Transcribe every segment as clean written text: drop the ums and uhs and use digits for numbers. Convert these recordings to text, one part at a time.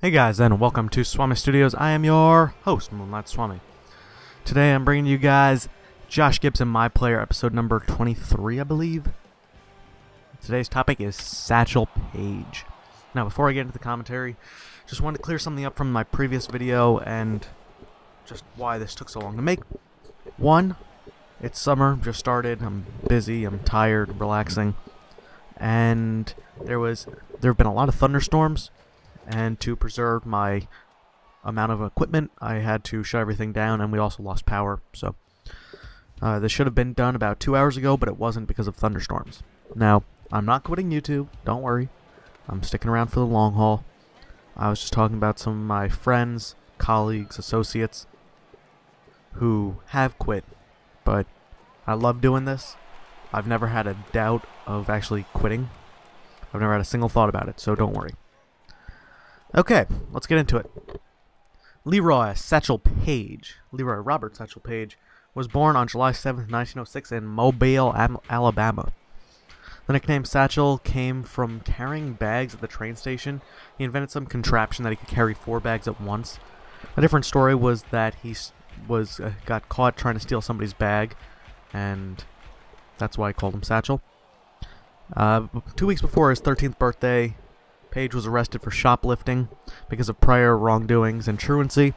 Hey guys, and welcome to Swami Studios. I am your host, Moonlight Swami. Today I'm bringing you guys Josh Gibson, My Player, episode number 23, I believe. Today's topic is Satchel Paige. Now, before I get into the commentary, just wanted to clear something up from my previous video and just why this took so long to make. One, it's summer, just started, I'm busy, I'm tired, relaxing, and there have been a lot of thunderstorms. And to preserve my amount of equipment, I had to shut everything down, and we also lost power. So this should have been done about 2 hours ago, but it wasn't because of thunderstorms. Now, I'm not quitting YouTube, don't worry. I'm sticking around for the long haul. I was just talking about some of my friends, colleagues, associates who have quit, but I love doing this. I've never had a doubt of actually quitting. I've never had a single thought about it, so don't worry. Okay, let's get into it. Leroy Robert Satchel Paige was born on July 7th, 1906 in Mobile, Alabama. The nickname Satchel came from carrying bags at the train station. He invented some contraption that he could carry 4 bags at once. A different story was that he got caught trying to steal somebody's bag, and that's why I called him Satchel. 2 weeks before his 13th birthday, Paige was arrested for shoplifting because of prior wrongdoings and truancy.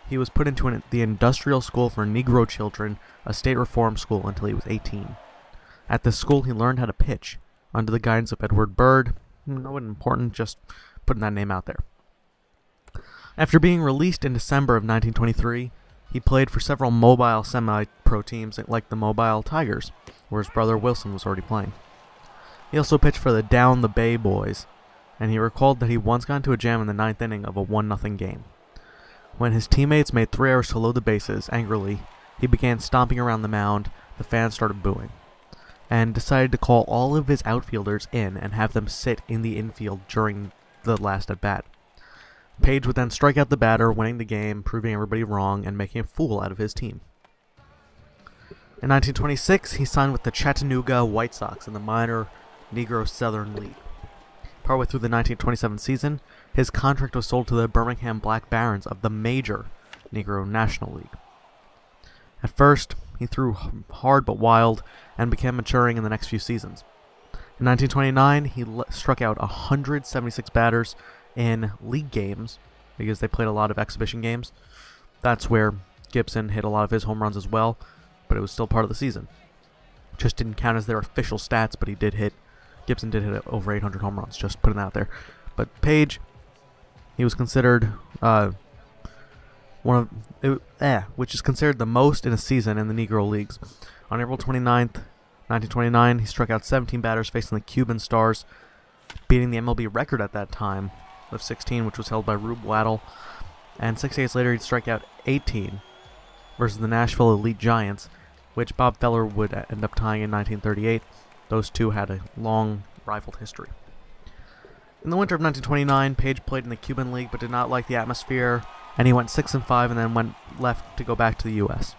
He was put into the Industrial School for Negro Children, a state reform school, until he was 18. At this school, he learned how to pitch under the guidance of Edward Bird. No important, just putting that name out there. After being released in December of 1923, he played for several mobile semi-pro teams like the Mobile Tigers, where his brother Wilson was already playing. He also pitched for the Down the Bay Boys, and he recalled that he once got into a jam in the 9th inning of a 1-0 game. When his teammates made 3 errors to load the bases angrily, he began stomping around the mound. The fans started booing, and decided to call all of his outfielders in and have them sit in the infield during the last at-bat. Paige would then strike out the batter, winning the game, proving everybody wrong, and making a fool out of his team. In 1926, he signed with the Chattanooga White Sox in the minor Negro Southern League. Partway through the 1927 season, his contract was sold to the Birmingham Black Barons of the major Negro National League. At first, he threw hard but wild and began maturing in the next few seasons. In 1929, he struck out 176 batters in league games because they played a lot of exhibition games. That's where Gibson hit a lot of his home runs as well, but it was still part of the season. Just didn't count as their official stats, but Gibson did hit over 800 home runs, just putting that out there. But Paige, he was considered which is considered the most in a season in the Negro Leagues. On April 29th, 1929, he struck out 17 batters facing the Cuban Stars, beating the MLB record at that time of 16, which was held by Rube Waddell. And 6 days later, he'd strike out 18 versus the Nashville Elite Giants, which Bob Feller would end up tying in 1938. Those two had a long rivaled history. In the winter of 1929, Paige played in the Cuban League but did not like the atmosphere, and he went 6-5 and then left to go back to the U.S.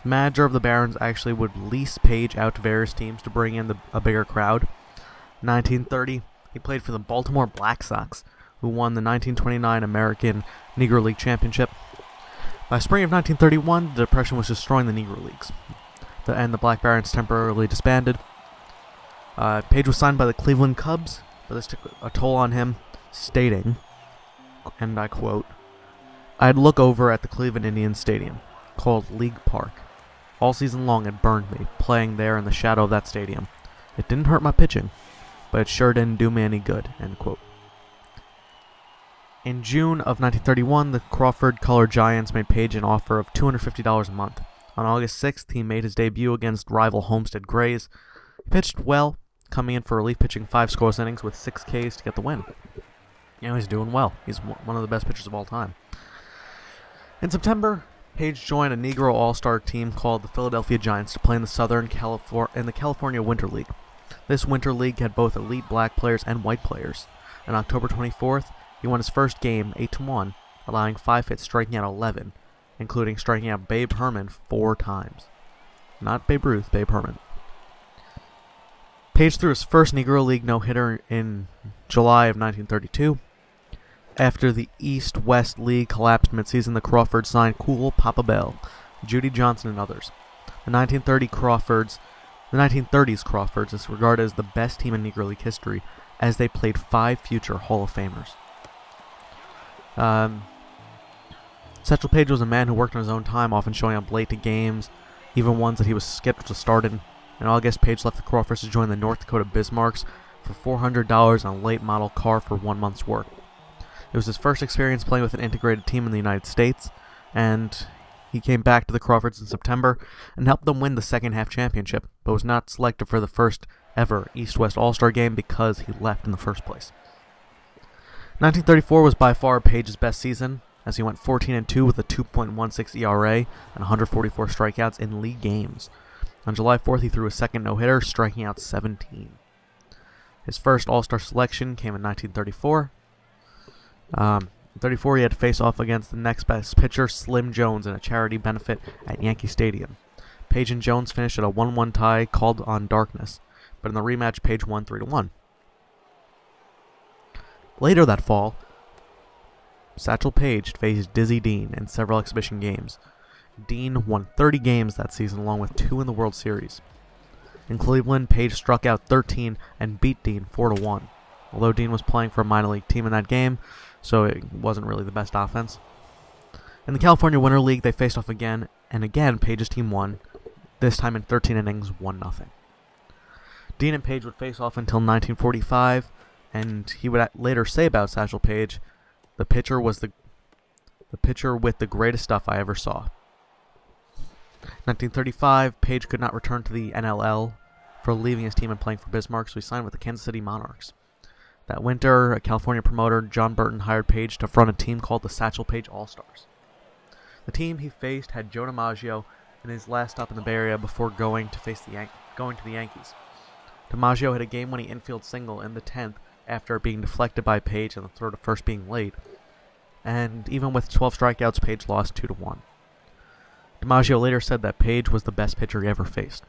The manager of the Barons actually would lease Paige out to various teams to bring in a bigger crowd. In 1930, he played for the Baltimore Black Sox, who won the 1929 American Negro League Championship. By spring of 1931, the Depression was destroying the Negro Leagues, and the Black Barons temporarily disbanded. Paige was signed by the Cleveland Cubs, but this took a toll on him, stating, and I quote, "I'd look over at the Cleveland Indians Stadium, called League Park. All season long it burned me, playing there in the shadow of that stadium. It didn't hurt my pitching, but it sure didn't do me any good," end quote. In June of 1931, the Crawford Colored Giants made Paige an offer of $250 a month. On August 6th, he made his debut against rival Homestead Grays. He pitched well, coming in for relief, pitching 5 scoreless innings with 6 Ks to get the win. He's doing well. He's one of the best pitchers of all time. In September, Paige joined a Negro All-Star team called the Philadelphia Giants to play in the California Winter League. This Winter League had both elite black players and white players. On October 24th, he won his first game 8-1, allowing 5 hits, striking out 11, including striking out Babe Herman 4 times. Not Babe Ruth, Babe Herman. Paige threw his first Negro League no-hitter in July of 1932. After the East-West League collapsed midseason, the Crawfords signed Cool Papa Bell, Judy Johnson, and others. The 1930s Crawfords is regarded as the best team in Negro League history, as they played 5 future Hall of Famers. Satchel Paige was a man who worked on his own time, often showing up late to games, even ones that he was scheduled to start in. In August, Paige left the Crawfords to join the North Dakota Bismarcks for $400 on a late model car for 1 month's work. It was his first experience playing with an integrated team in the United States, and he came back to the Crawfords in September and helped them win the second half championship, but was not selected for the first ever East-West All-Star game because he left in the first place. 1934 was by far Paige's best season, as he went 14-2 with a 2.16 ERA and 144 strikeouts in league games. On July 4th, he threw a second no-hitter, striking out 17. His first All-Star selection came in 1934. In 34, he had to face off against the next best pitcher, Slim Jones, in a charity benefit at Yankee Stadium. Paige and Jones finished at a 1-1 tie called on darkness, but in the rematch, Paige won 3-1. Later that fall, Satchel Paige faced Dizzy Dean in several exhibition games. Dean won 30 games that season, along with 2 in the World Series. In Cleveland, Paige struck out 13 and beat Dean 4-1. Although Dean was playing for a minor league team in that game, so it wasn't really the best offense. In the California Winter League, they faced off again, and again Paige's team won, this time in 13 innings, 1-0. Dean and Paige would face off until 1945, and he would later say about Satchel Paige, the pitcher with the greatest stuff I ever saw. 1935, Paige could not return to the NLL for leaving his team and playing for Bismarck, so he signed with the Kansas City Monarchs. That winter, a California promoter, John Burton, hired Paige to front a team called the Satchel Paige All-Stars. The team he faced had Joe DiMaggio in his last stop in the Bay Area before going to the Yankees. DiMaggio hit a game-winning infield single in the 10th after being deflected by Paige and the throw to first being late, and even with 12 strikeouts, Paige lost 2-1. DiMaggio later said that Paige was the best pitcher he ever faced.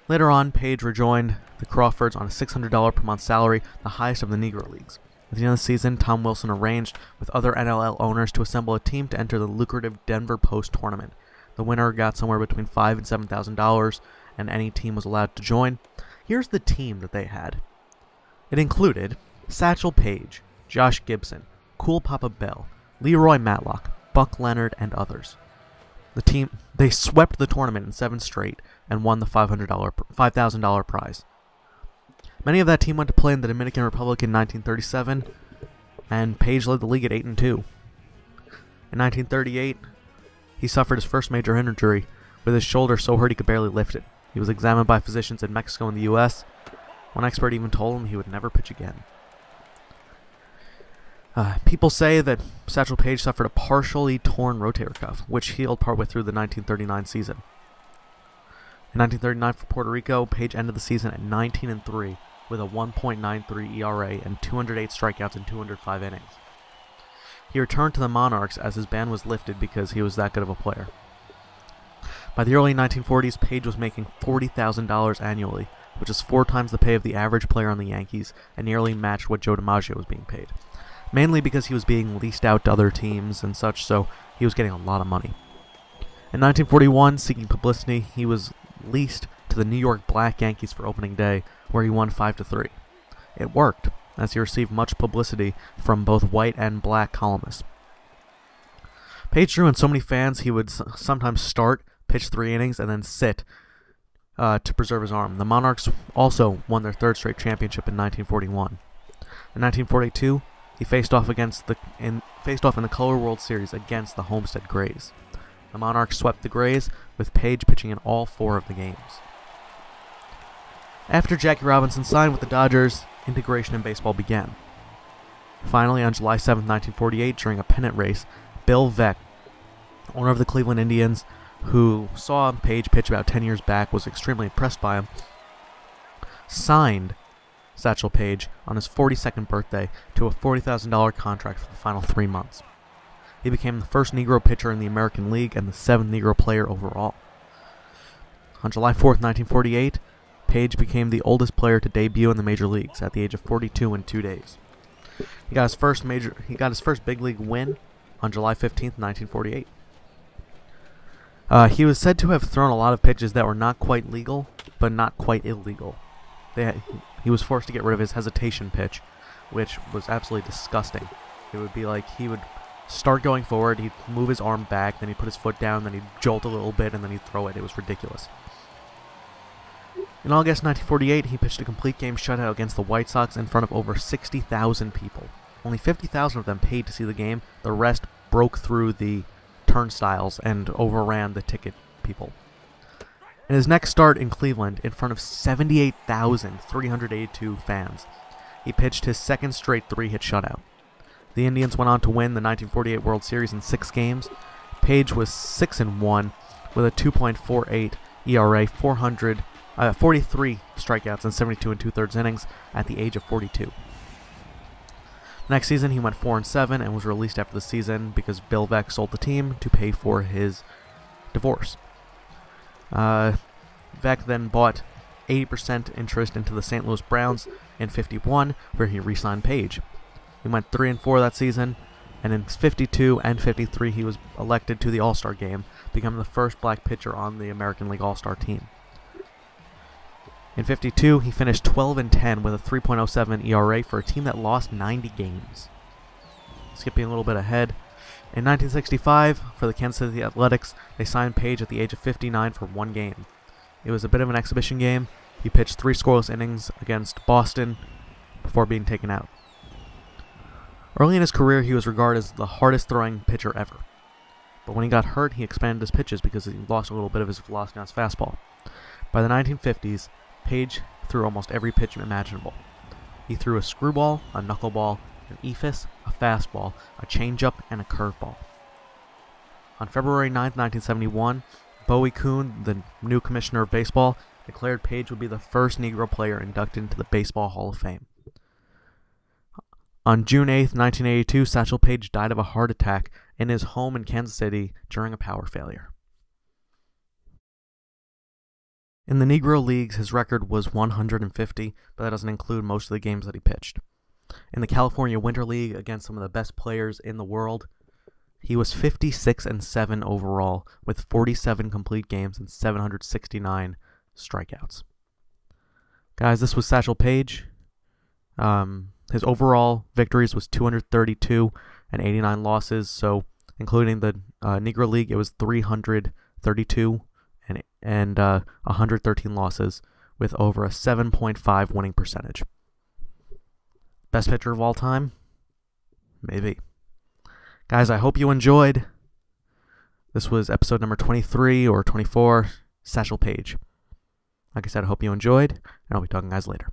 Later on, Paige rejoined the Crawfords on a $600 per month salary, the highest of the Negro Leagues. At the end of the season, Tom Wilson arranged with other NLL owners to assemble a team to enter the lucrative Denver Post tournament. The winner got somewhere between $5,000 and $7,000, and any team was allowed to join. Here's the team that they had. It included Satchel Paige, Josh Gibson, Cool Papa Bell, Leroy Matlock, Buck Leonard, and others. They swept the tournament in 7 straight and won the $5,000 prize. Many of that team went to play in the Dominican Republic in 1937, and Paige led the league at 8-2. In 1938, he suffered his first major injury, with his shoulder so hurt he could barely lift it. He was examined by physicians in Mexico and the U.S. One expert even told him he would never pitch again. People say that Satchel Paige suffered a partially torn rotator cuff, which healed partway through the 1939 season. In 1939 for Puerto Rico, Paige ended the season at 19-3 with a 1.93 ERA and 208 strikeouts in 205 innings. He returned to the Monarchs as his ban was lifted because he was that good of a player. By the early 1940s, Paige was making $40,000 annually, which is 4 times the pay of the average player on the Yankees and nearly matched what Joe DiMaggio was being paid. Mainly because he was being leased out to other teams and such, so he was getting a lot of money. In 1941, seeking publicity, he was leased to the New York Black Yankees for opening day, where he won 5-3. It worked, as he received much publicity from both white and black columnists. Paige drew in so many fans he would sometimes start, pitch 3 innings, and then sit to preserve his arm. The Monarchs also won their 3rd straight championship in 1941. In 1942, he faced off in the Color World Series against the Homestead Grays. The Monarchs swept the Grays, with Paige pitching in all 4 of the games. After Jackie Robinson signed with the Dodgers, integration in baseball began. Finally, on July 7, 1948, during a pennant race, Bill Veeck, owner of the Cleveland Indians, who saw Paige pitch about 10 years back, was extremely impressed by him, signed Satchel Paige on his 42nd birthday to a $40,000 contract for the final 3 months. He became the first Negro pitcher in the American League and the 7th Negro player overall. On July 4, 1948, Paige became the oldest player to debut in the major leagues at the age of 42 in 2 days. He got his first big league win on July 15th, 1948. He was said to have thrown a lot of pitches that were not quite legal, but not quite illegal. He was forced to get rid of his hesitation pitch, which was absolutely disgusting. It would be like he would start going forward, he'd move his arm back, then he'd put his foot down, then he'd jolt a little bit, and then he'd throw it. It was ridiculous. In August 1948, he pitched a complete game shutout against the White Sox in front of over 60,000 people. Only 50,000 of them paid to see the game. The rest broke through the turnstiles and overran the ticket people. In his next start in Cleveland, in front of 78,382 fans, he pitched his second straight 3-hit shutout. The Indians went on to win the 1948 World Series in 6 games. Paige was 6-1 with a 2.48 ERA, 43 strikeouts and 72 2/3 innings at the age of 42. Next season, he went 4-7 and was released after the season because Bill Veeck sold the team to pay for his divorce. Veeck then bought 80% interest into the St. Louis Browns in 51, where he re-signed Paige. He went 3-4 that season, and in 52 and 53 he was elected to the All-Star game, becoming the first black pitcher on the American League All-Star team. In 52, he finished 12-10 with a 3.07 ERA for a team that lost 90 games. Skipping a little bit ahead, in 1965, for the Kansas City Athletics, they signed Paige at the age of 59 for 1 game. It was a bit of an exhibition game. He pitched 3 scoreless innings against Boston before being taken out. Early in his career, he was regarded as the hardest throwing pitcher ever. But when he got hurt, he expanded his pitches because he lost a little bit of his velocity on his fastball. By the 1950s, Paige threw almost every pitch imaginable. He threw a screwball, a knuckleball, an eephus, a fastball, a changeup, and a curveball. On February 9, 1971, Bowie Kuhn, the new commissioner of baseball, declared Paige would be the first Negro player inducted into the Baseball Hall of Fame. On June 8, 1982, Satchel Paige died of a heart attack in his home in Kansas City during a power failure. In the Negro Leagues, his record was 150, but that doesn't include most of the games that he pitched. In the California Winter League, against some of the best players in the world, he was 56-7 overall, with 47 complete games and 769 strikeouts. Guys, this was Satchel Paige. His overall victories was 232 and 89 losses, so including the Negro League, it was 332 and 113 losses with over a 7.5 winning percentage. Best pitcher of all time? Maybe. Guys, I hope you enjoyed. This was episode number 23 or 24, Satchel Paige. Like I said, I hope you enjoyed, and I'll be talking to you guys later.